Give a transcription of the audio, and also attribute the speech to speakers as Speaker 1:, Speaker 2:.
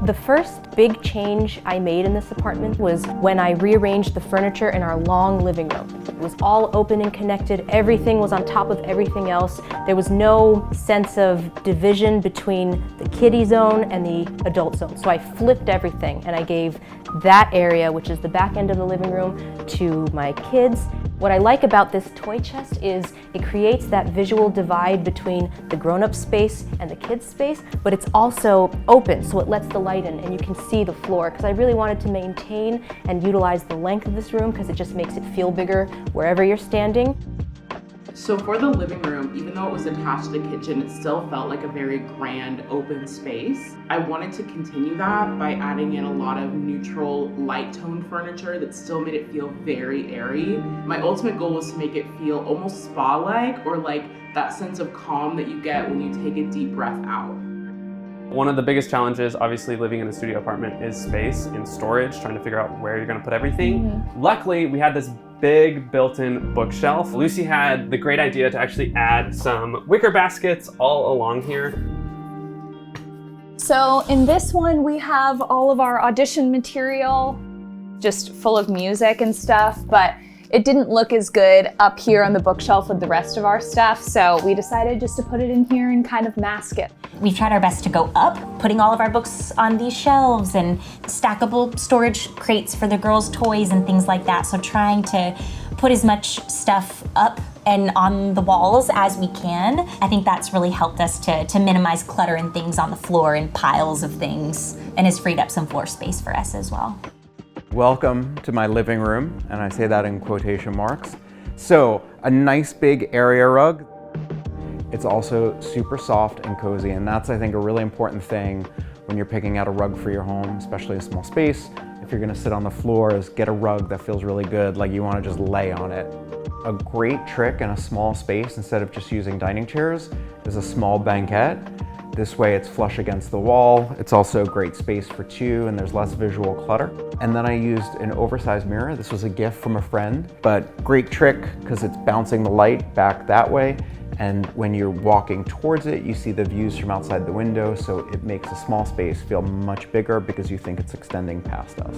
Speaker 1: The first big change I made in this apartment was when I rearranged the furniture in our long living room. It was all open and connected, everything was on top of everything else. There was no sense of division between the kiddie zone and the adult zone. So I flipped everything and I gave that area, which is the back end of the living room, to my kids. What I like about this toy chest is it creates that visual divide between the grown-up space and the kids space, but it's also open, so it lets the light in and you can see the floor, because I really wanted to maintain and utilize the length of this room because it just makes it feel bigger wherever you're standing.
Speaker 2: So for the living room, even though it was attached to the kitchen, it still felt like a very grand open space. I wanted to continue that by adding in a lot of neutral light toned furniture that still made it feel very airy. My ultimate goal was to make it feel almost spa-like, or like that sense of calm that you get when you take a deep breath out.
Speaker 3: One of the biggest challenges, obviously, living in a studio apartment is space and storage, trying to figure out where you're going to put everything. Luckily, we had this big built-in bookshelf. Lucy had the great idea to actually add some wicker baskets all along here.
Speaker 4: So in this one, we have all of our audition material, just full of music and stuff, but it didn't look as good up here on the bookshelf with the rest of our stuff, so we decided just to put it in here and kind of mask it.
Speaker 5: We've tried our best to go up, putting all of our books on these shelves and stackable storage crates for the girls' toys and things like that. So trying to put as much stuff up and on the walls as we can. I think that's really helped us to minimize clutter and things on the floor and piles of things, and has freed up some floor space for us as well.
Speaker 6: Welcome to my living room, and I say that in quotation marks. So, a nice big area rug. It's also super soft and cozy, and that's, I think, a really important thing when you're picking out a rug for your home, especially a small space. If you're gonna sit on the floor, is get a rug that feels really good, like you wanna just lay on it. A great trick in a small space, instead of just using dining chairs, is a small banquette. This way it's flush against the wall. It's also great space for two, and there's less visual clutter. And then I used an oversized mirror. This was a gift from a friend, but great trick because it's bouncing the light back that way. And when you're walking towards it, you see the views from outside the window, so it makes a small space feel much bigger because you think it's extending past us.